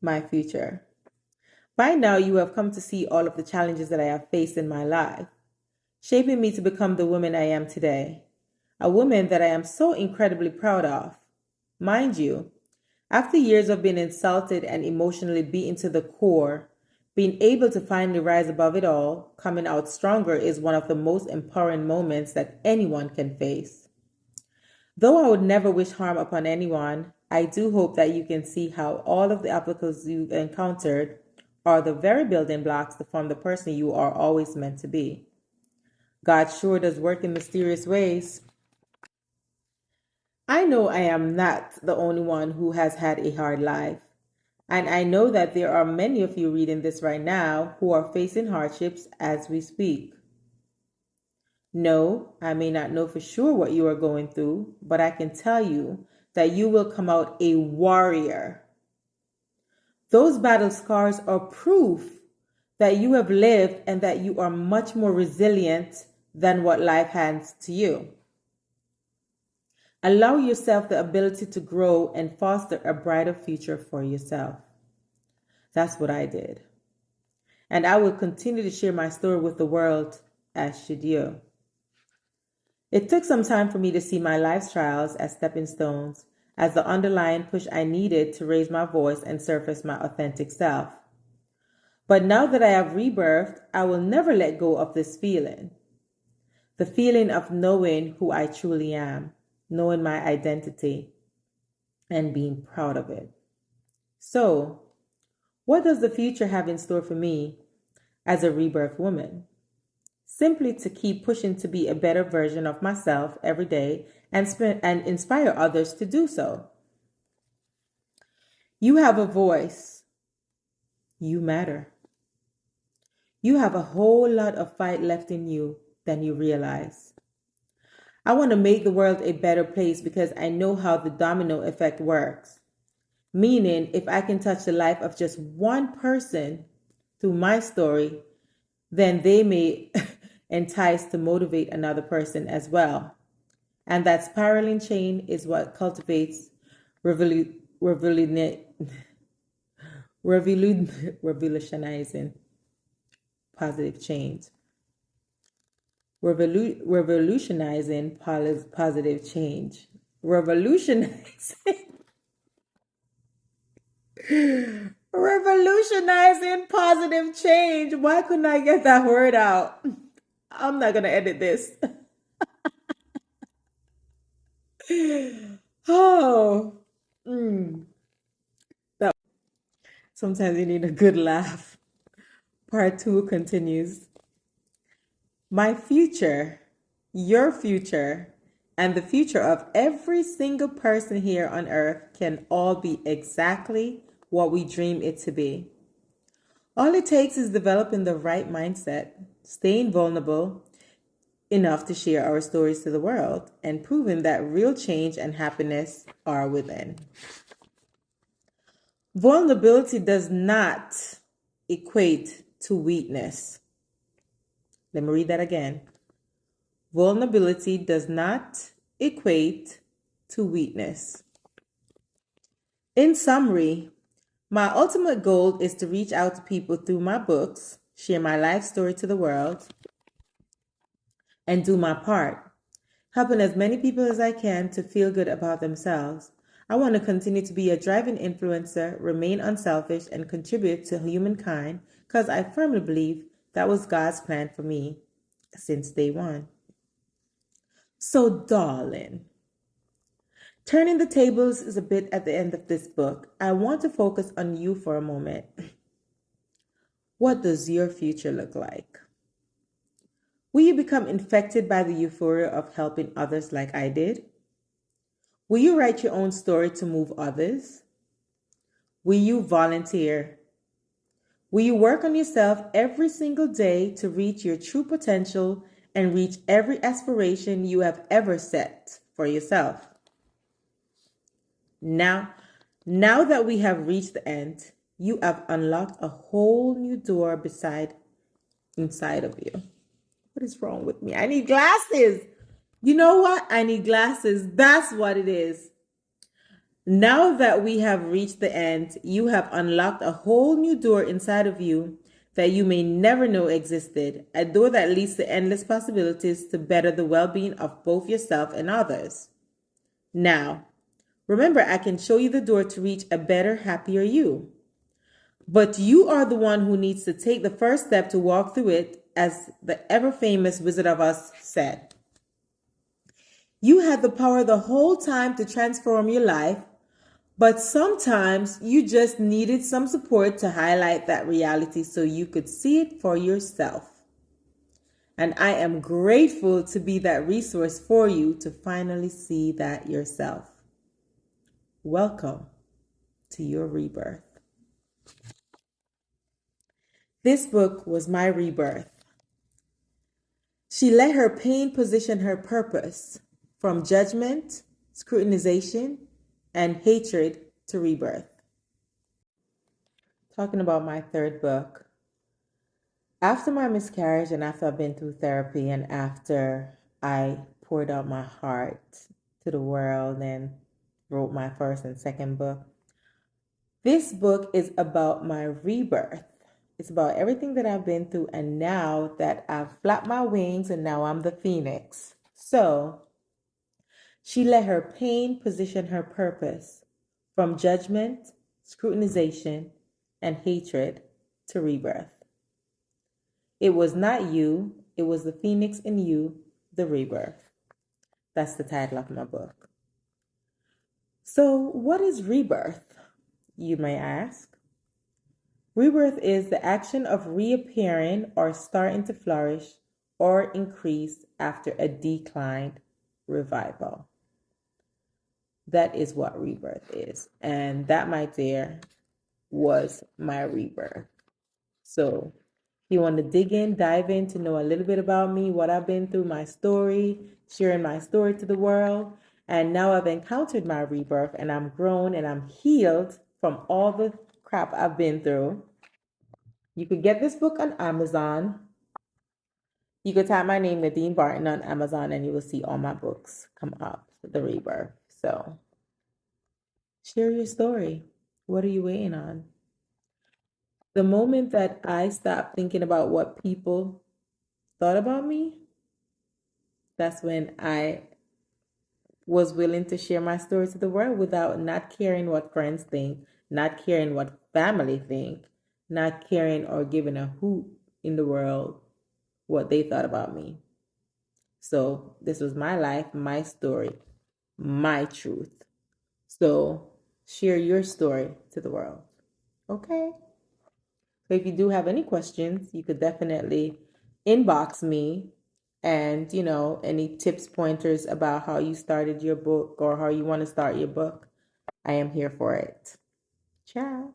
my future. By now, you have come to see all of the challenges that I have faced in my life, shaping me to become the woman I am today, a woman that I am so incredibly proud of. Mind you, after years of being insulted and emotionally beaten to the core, being able to finally rise above it all, coming out stronger is one of the most empowering moments that anyone can face. Though I would never wish harm upon anyone, I do hope that you can see how all of the obstacles you've encountered are the very building blocks to form the person you are always meant to be. God sure does work in mysterious ways. I know I am not the only one who has had a hard life. And I know that there are many of you reading this right now who are facing hardships as we speak. No, I may not know for sure what you are going through, but I can tell you that you will come out a warrior. Those battle scars are proof that you have lived and that you are much more resilient than what life hands to you. Allow yourself the ability to grow and foster a brighter future for yourself. That's what I did. And I will continue to share my story with the world, as should you. It took some time for me to see my life's trials as stepping stones, as the underlying push I needed to raise my voice and surface my authentic self. But now that I have rebirthed, I will never let go of this feeling. The feeling of knowing who I truly am, knowing my identity, and being proud of it. So, what does the future have in store for me as a rebirth woman? Simply to keep pushing to be a better version of myself every day and inspire others to do so. You have a voice. You matter. You have a whole lot of fight left in you than you realize. I want to make the world a better place because I know how the domino effect works. Meaning, if I can touch the life of just one person through my story, then they may entice to motivate another person as well. And that spiraling chain is what cultivates revolutionizing positive change. Revolutionizing positive change. Revolutionizing positive change. Why couldn't I get that word out? I'm not going to edit this. Oh. Sometimes you need a good laugh. Part 2 continues. My future, your future, and the future of every single person here on earth can all be exactly what we dream it to be. All it takes is developing the right mindset, staying vulnerable enough to share our stories to the world, and proving that real change and happiness are within. Vulnerability does not equate to weakness. Let me read that again. Vulnerability does not equate to weakness. In summary, my ultimate goal is to reach out to people through my books, share my life story to the world, and do my part, helping as many people as I can to feel good about themselves. I want to continue to be a driving influencer, remain unselfish, and contribute to humankind because I firmly believe that was God's plan for me since day one. So, darling, turning the tables is a bit at the end of this book. I want to focus on you for a moment. What does your future look like? Will you become infected by the euphoria of helping others like I did? Will you write your own story to move others? Will you volunteer? Will you work on yourself every single day to reach your true potential and reach every aspiration you have ever set for yourself? Now that we have reached the end, you have unlocked a whole new door inside of you. What is wrong with me? I need glasses. You know what? I need glasses. That's what it is. Now that we have reached the end, you have unlocked a whole new door inside of you that you may never know existed, a door that leads to endless possibilities to better the well-being of both yourself and others. Now, remember, I can show you the door to reach a better, happier you. But you are the one who needs to take the first step to walk through it, as the ever-famous Wizard of Oz said. You had the power the whole time to transform your life, but sometimes you just needed some support to highlight that reality so you could see it for yourself. And I am grateful to be that resource for you to finally see that yourself. Welcome to your rebirth. This book was my rebirth. She let her pain position her purpose from judgment, scrutinization, and hatred to rebirth. Talking about my third book. After my miscarriage and after I've been through therapy and after I poured out my heart to the world and wrote my first and second book, this book is about my rebirth. It's about everything that I've been through, and now that I've flapped my wings and now I'm the phoenix. So, she let her pain position her purpose from judgment, scrutinization, and hatred to rebirth. It was not you, it was the phoenix in you, the rebirth. That's the title of my book. So, what is rebirth, you may ask? Rebirth is the action of reappearing or starting to flourish or increase after a declined revival. That is what rebirth is. And that, my dear, was my rebirth. So if you want to dig in, dive in to know a little bit about me, what I've been through, my story, sharing my story to the world. And now I've encountered my rebirth and I'm grown and I'm healed from all the crap I've been through. You could get this book on Amazon. You could type my name, Nadine Barton, on Amazon and you will see all my books come up, The Rebirth. So share your story. What are you waiting on? The moment that I stopped thinking about what people thought about me, that's when I was willing to share my story to the world without not caring what friends think, not caring what family think, not caring or giving a hoot in the world what they thought about me. So this was my life, my story, my truth. So share your story to the world. Okay? So if you do have any questions, you could definitely inbox me and, any tips, pointers about how you started your book or how you want to start your book. I am here for it. Ciao.